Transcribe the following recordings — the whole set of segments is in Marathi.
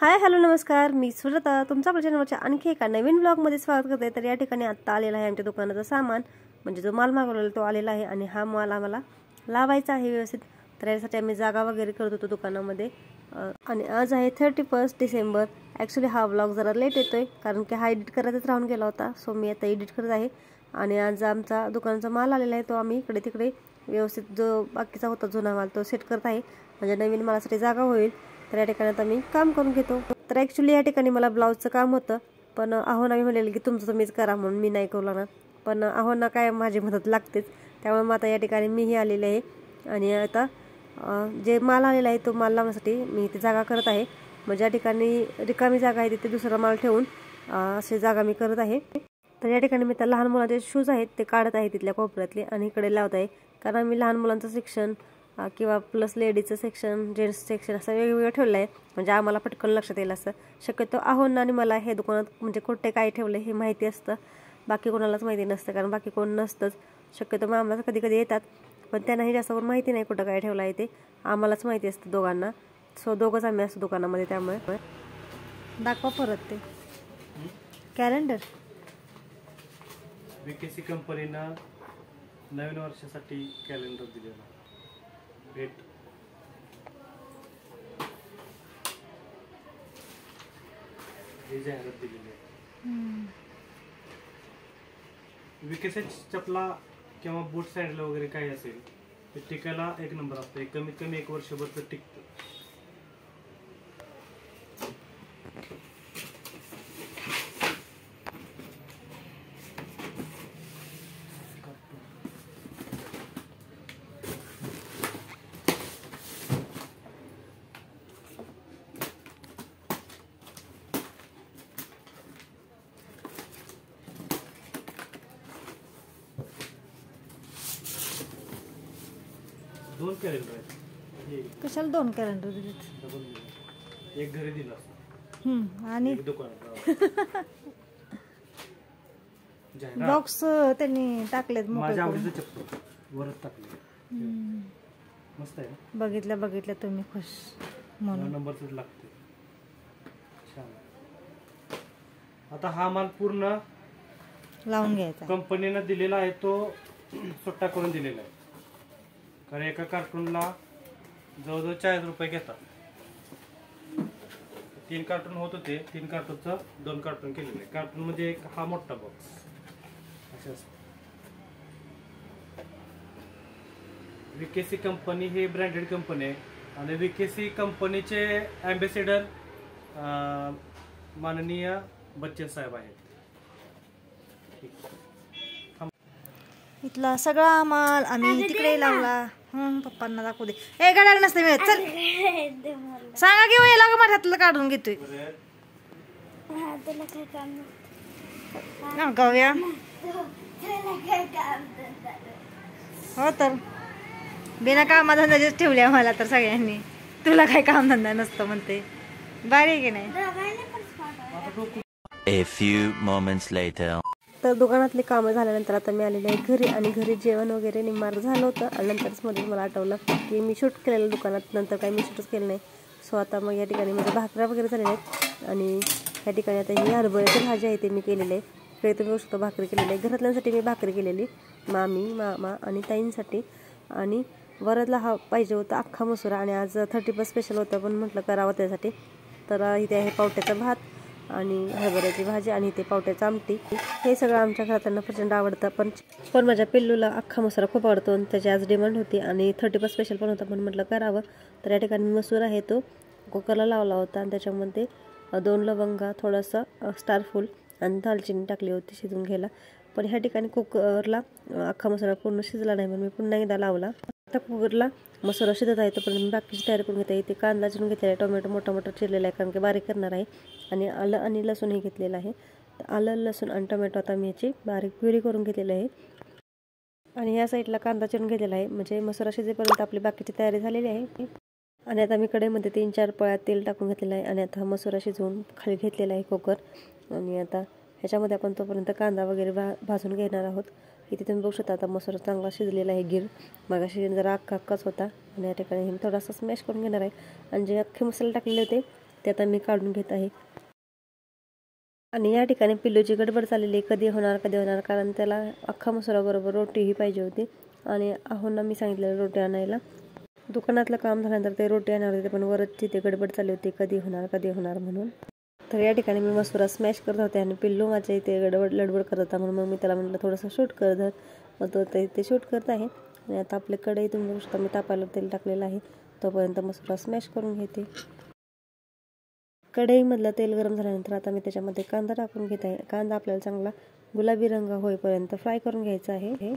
हाय हॅलो नमस्कार, मी सुजाता तुमच्या आपल्या चॅनलवरच्या आणखी एका नवीन ब्लॉगमध्ये स्वागत करते। तर या ठिकाणी आता आलेला आहे आमच्या दुकानाचं सामान, म्हणजे जो माल मागवलेला तो आलेला आहे आणि हा माल आम्हाला लावायचा आहे व्यवस्थित। तर यासाठी आम्ही जागा वगैरे करत होतो दुकानामध्ये। आणि आज आहे 31 डिसेंबर। ॲक्च्युली हा ब्लॉग जरा लेट येतोय कारण की हा एडिट करायचाच राहून गेला होता, सो मी आता एडिट करत आहे। आणि आज आमचा दुकानाचा माल आलेला आहे, तो आम्ही इकडे तिकडे व्यवस्थित जो बाकीचा होता जुना माल तो सेट करत आहे, म्हणजे नवीन मालासाठी जागा होईल। तर या ठिकाणी आता मी काम करून घेतो। तर ॲक्च्युली या ठिकाणी मला ब्लाऊजचं काम होतं, पण आहोना मी म्हणाले की तुमचं तुम्हीच करा म्हणून मी नाही करू लागणार, पण आहोना काय माझी मदत लागतेच, त्यामुळे मग आता या ठिकाणी मीही आलेले आहे। आणि आता जे माल आलेला आहे तो माल लावण्यासाठी मी इथे जागा करत आहे, म्हणजे या ठिकाणी रिकामी जागा आहे तिथे दुसरा माल ठेवून अशी जागा मी करत आहे। तर या ठिकाणी मी त्या लहान मुलांचे शूज आहेत ते काढत आहे तिथल्या कोपऱ्यातले आणि इकडे लावत आहे, कारण मी लहान मुलांचं सेक्शन किंवा प्लस लेडीजचं सेक्शन, जेंट्स सेक्शन असं वेगवेगळं ठेवलं आहे, म्हणजे आम्हाला पटकन लक्षात येईल असं। शक्यतो आहोंना आणि मला हे दुकानात म्हणजे कुठे काय ठेवलं हे माहिती असतं, बाकी कोणालाच माहिती नसतं, कारण बाकी कोण नसतंच। शक्यतो मग आम्हाला कधी कधी येतात, पण त्यांनाही जास्त करून माहिती नाही कुठं काय ठेवलं आहे ते, आम्हालाच माहिती असतं दोघांना। सो दोघंच आम्ही असतो दुकानामध्ये, त्यामुळे दाखवा परत ते कॅलेंडर। VKC कंपनीनं नवीन वर्षासाठी कॅलेंडर दिलेलं भेट। ही जाहिरात दिलेली आहे। VKC चपला किंवा बूट सँडल वगैरे काही असेल ते टिकायला एक नंबर असतो, कमीत कमी 1 वर्षभर तर टिकतं। दोन कॅलेंडर आहेत। कशाला 2 कॅलेंडर दिलेत? डबल दिलं, एक घरी दिलं आणि एक दुकानात बॉक्स त्यांनी टाकलेत माझ्या आवडीचं चप्पल वरच टाकले, मस्त आहे ना। बघितलं तुम्ही खुश म्हणून नंबरच लागते, छान। आता हा माल पूर्ण लावून घ्यायचा, कंपनीनं दिलेला आहे तो सुट्टा करून दिलेला आहे, कारण एका कार्टूनला जवळजवळ 40 रुपये घेतात। 3 कार्टून होत होते, 3 कार्टूनचं 2 कार्टून केलेलं आहे। कार्टून मध्ये एक हा मोठा बॉक्स असे असतो। VKC कंपनी ही ब्रँडेड कंपनी आहे आणि VKC कंपनीचे ॲम्बॅसेडर माननीय बच्चन साहेब आहेत। इथला सगळा माल आम्ही तिकडे लावला। पप्पांना दाखवू दे। ए गाड्या नसते मिळत, चल सांगा की वेळेला का माझ्या हातलं काढून घेतोय गव्या। हो तर बिना कामाधंद्याचेच ठेवल्या मला तर सगळ्यांनी, तुला काय कामधंदा नसतं म्हणते, बारी की नाही। A few moments later. तर दुकानातली कामं झाल्यानंतर आता मी आलेले आहे घरी, आणि घरी जेवण वगैरे निम्मार झालं होतं आणि नंतरच मध्ये मला आठवलं की मी शूट केलेलं दुकानात, नंतर काही मी शूटच केलं नाही। सो आता मग या ठिकाणी माझ्या भाकऱ्या वगैरे झालेल्या आहेत, आणि या ठिकाणी आता ही हरभऱ्याची भाजी आहे ते मी केलेली आहे। इकडे तुम्ही बघू शकता भाकरी केलेली आहे, घरातल्यांसाठी मी भाकरी केलेली, मामी मामा आणि ताईंसाठी। आणि वरदला हा पाहिजे होता अख्खा मसुरा, आणि आज 31 स्पेशल होतं पण म्हटलं करावं त्यासाठी। तर इथे आहे पावट्याचा भात आणि हरभऱ्याची भाजी आणि इथे पावट्याचं आमटी। हे सगळं आमच्या घरातल्यांना प्रचंड आवडतं, पण माझ्या पिल्लूला अख्खा मसुरा खूप आवडतो आणि त्याची आज डिमांड होती, आणि 31 स्पेशल पण होता पण म्हटलं करावं। तर या ठिकाणी मसूर आहे तो कुकरला लावला होता, आणि त्याच्यामध्ये 2 लवंगा, थोडंसं स्टारफूल आणि दालचिनी टाकली होती शिजून घ्यायला। पण ह्या ठिकाणी कुकरला अख्खा मसुरा पूर्ण शिजला नाही, म्हणून मी पुन्हा एकदा लावला। आता कुकरला मसुरा शिजत आहे तोपर्यंत मी बाकीची तयारी करून घेते। इथे कांदा चिरून घेतलेला आहे, टोमॅटो मोठा मोठा चिरलेला आहे कारण की बारीक करणार आहे, आणि आलं आणि लसूणही घेतलेलं आहे। आलं लसूण आणि टोमॅटो आता मी याची बारीक प्युरी करून घेतलेली आहे, आणि या साईडला कांदा चिरून घेतलेला आहे, म्हणजे मसुरा शिजेपर्यंत आपली बाकीची तयारी झालेली आहे। आणि आता मी कढईमध्ये 3-4 पळ्या तेल टाकून घेतलेलं आहे, आणि आता मसुरा शिजवून खाली घेतलेला आहे कुकर, आणि आता ह्याच्यामध्ये आपण तोपर्यंत कांदा वगैरे भाजून घेणार आहोत। इथे तुम्ही बघू शकता आता मसुरा चांगला शिजलेला आहे, गिर मगाशी जरा अख्खाच होता, आणि या ठिकाणी थोडासा स्मॅश करून घेणार आहे। आणि जे अख्खे मसाले टाकलेले होते ते आता मी काढून घेत आहे. आणि या ठिकाणी पिल्लूची गडबड चाललेली, कधी होणार, कारण त्याला अख्खा मसुरा बरोबर रोटीही पाहिजे होती. आणि आहोंना मी सांगितलेलं रोटी आणायला. दुकानातलं काम झाल्यानंतर ते रोटी आणणार होते, पण वरच तिथे गडबड चालली होती, कधी होणार म्हणून. तर या ठिकाणी मी मसुरा स्मॅश करत होते आणि पिल्लू माझ्या इथे लडबड करत होता, म्हणून मग मी त्याला म्हटलं थोडंसं शूट कर धर. मग तो ते शूट करत आहे. आणि आता आपले कढई तुम्ही बघू शकता, मी तापायला तेल टाकलेलं आहे. तोपर्यंत मसुरा स्मॅश करून घेते. कढईमधलं तेल गरम झाल्यानंतर आता मी त्याच्यामध्ये कांदा टाकून घेत आहे. कांदा आपल्याला चांगला गुलाबी रंग होईपर्यंत फ्राय करून घ्यायचा आहे.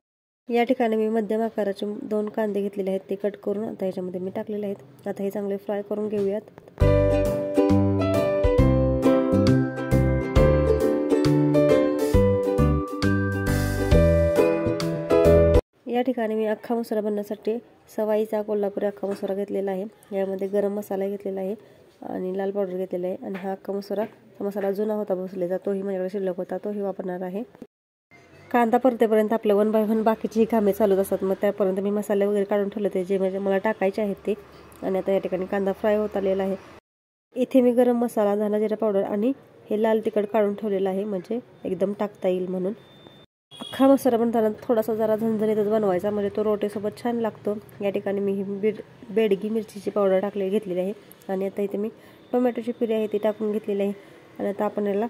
या ठिकाणी मी मध्यम आकाराचे 2 कांदे घेतलेले आहेत, ते कट करून आता ह्याच्यामध्ये मी टाकलेले आहेत. आता हे चांगले फ्राय करून घेऊयात. या ठिकाणी मी अख्खा मसुरा बनवण्यासाठी सवाईचा कोल्हापुरी अख्खा मसुरा घेतलेला आहे. यामध्ये गरम मसाला घेतलेला आहे आणि लाल पावडर घेतलेला आहे. आणि हा अख्खा मसाला जुना होता बसलेला, तोही माझ्याकडे शिल्लक होता, तोही वापरणार आहे. कांदा परतेपर्यंत आपलं 1 बाय 1 बाकीची कामे चालूच असतात. मग त्यापर्यंत मी मसाले वगैरे काढून ठेवले होते, जे मला टाकायचे आहेत ते. आणि आता या ठिकाणी कांदा फ्राय होत आलेला आहे. इथे मी गरम मसाला, धना जिरा पावडर आणि हे लाल तिखट काढून ठेवलेलं आहे, म्हणजे एकदम टाकता येईल म्हणून. अख्खा मसुरा बनताना थोडासा जरा झणझणीतच बनवायचा, म्हणजे तो रोटीसोबत छान लागतो. या ठिकाणी मी ही बेडगी मिरचीची पावडर घेतलेली आहे. आणि आता इथे मी टोमॅटोची प्युरी आहे ती टाकून घेतलेली आहे. आणि आता आपण याला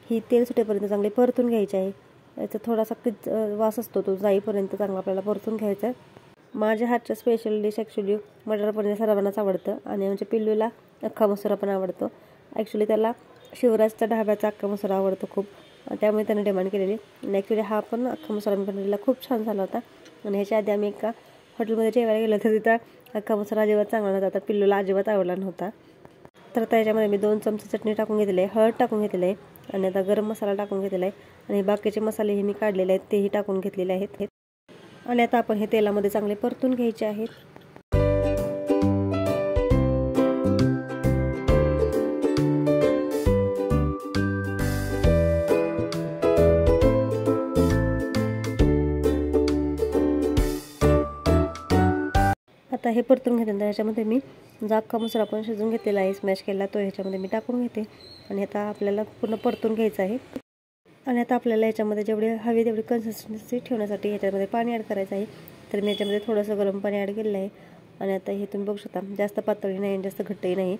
ही तेल सुटेपर्यंत चांगली परतून घ्यायची आहे. याचा थोडासा वास असतो, तो जाईपर्यंत चांगला आपल्याला परतून घ्यायचा. माझ्या हातच्या स्पेशल डिश ॲक्च्युली मटर पनीर सर्वांनाच आवडतं आणि म्हणजे पिल्लूला अख्खा मसुरा पण आवडतो. ॲक्च्युली त्याला शिवराजच्या ढाब्याचा अख्खा मसुरा आवडतो खूप, त्यामुळे त्याने डिमांड केलेली. आणि ॲक्च्युली हा पण अख्खा मसुरा मी बनवलेला खूप छान झाला होता. आणि ह्याच्या आधी आम्ही एका हॉटेलमध्ये जेवायला गेलो तर तिथं अख्खा मसुरा अजिबात चांगला नव्हता, तर पिल्लूला अजिबात आवडला नव्हता. तर त्याच्यामध्ये मी 2 चमचे चटणी टाकून घेतलेली आहे, हळद टाकून घेतलेली आहे आणि आता गरम मसाला टाकून घेतलेला आहे. आणि बाकीचे मसालेही मी काढलेले आहेत, तेही टाकून घेतलेले आहेत. आणि आता आपण हे तेलामध्ये चांगले परतून घ्यायचे आहेत. आता हे परतून घेतल्यानंतर ह्याच्यामध्ये मी जो अख्खा मसुरा आपण शिजवून घेतलेला आहे, स्मॅश केला, तो ह्याच्यामध्ये मी टाकून घेते. आणि आता आपल्याला पूर्ण परतून घ्यायचं आहे. आणि आता आपल्याला याच्यामध्ये जेवढी हवी तेवढी कन्सिस्टन्सी ठेवण्यासाठी ह्याच्यामध्ये पाणी ॲड करायचं आहे. तर मी याच्यामध्ये थोडंसं गरम पाणी ॲड केलेलं आहे. आणि आता हे तुम्ही बघू शकता, जास्त पातळी नाही, जास्त घट्टही नाही.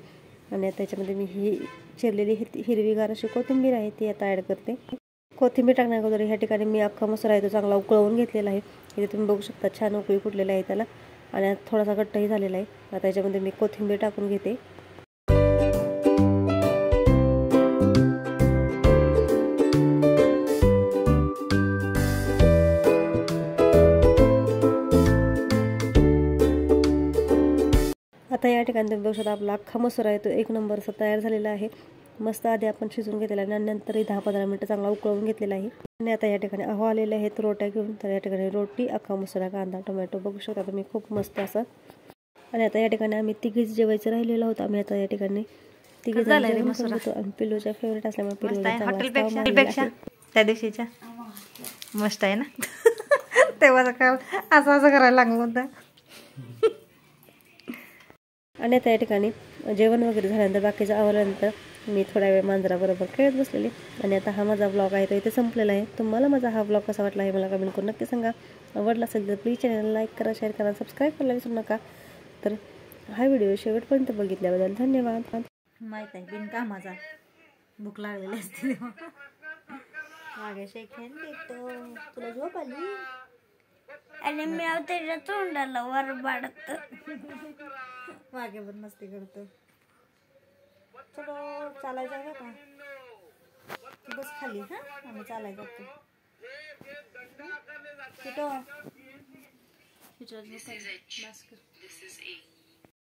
आणि आता याच्यामध्ये मी ही चिरलेली हिरवीगार अशी कोथिंबीर आहे ती आता ॲड करते. कोथिंबीर टाकण्या अगोदर ह्या ठिकाणी मी अख्खा मसुरा आहे तो चांगला उकळवून घेतलेला आहे. इथे तुम्ही बघू शकता छान उकळी फुटलेला आहे त्याला. आणि थोडासा घट्टही झालेला आहे. आता याच्यामध्ये मी कोथिंबीर टाकून घेते. आता या ठिकाणी तुम्ही बघू शकता आपला अख्खा मसुरा आहे तो 1 नंबरचा तयार झालेला आहे. मस्त आधी आपण शिजवून घेतलेला आहे आणि नंतरही 10-15 मिनिटं चांगला उकळवून घेतलेला आहे. आणि आता या ठिकाणी अहो आलेले आहेत रोट्या घेऊन. तर या ठिकाणी रोटी, अख्खा मसुरा, कांदा, टोमॅटो बघू शकता तुम्ही, खूप मस्त असं. आणि आता या ठिकाणी आम्ही तिघीच जेवायचं राहिलेलं होतं. आम्ही आता या ठिकाणी तिघी जेवण करत होतो आणि पिल्लूच्या फेवरेट असल्यामुळे हॉटेलपेक्षा त्या दिवशीच्या मस्त आहे ना. तेव्हा काय असं करायला लागलं होतं. आणि आता या ठिकाणी जेवण वगैरे झाल्यानंतर बाकीचं आवरल्यानंतर मी थोड्या वेळ मांजराबरोबर खेळत बसलेली. आणि आता हा माझा ब्लॉग आहे तो इथे संपलेला आहे. तुम्हाला माझा हा ब्लॉग कसा वाटला आहे मला कमेंट करून नक्की सांगा. आवडला असेल तर प्लीज चॅनल लाईक करा, शेअर करा, सबस्क्राईब करायला विसरू नका. तर हा व्हिडिओ शेवटपर्यंत बघितल्याबद्दल धन्यवाद. माहीत आहे बिनकामाचा भूक लागलेली असते मागे देतो. तुला झोप आली आणि मी त्याच्या तोंडाला वर बाडत मागे पण मस्ती करतो. चलो चालायचं आहे का, बस खाली. हा आम्ही चालायचं कुठं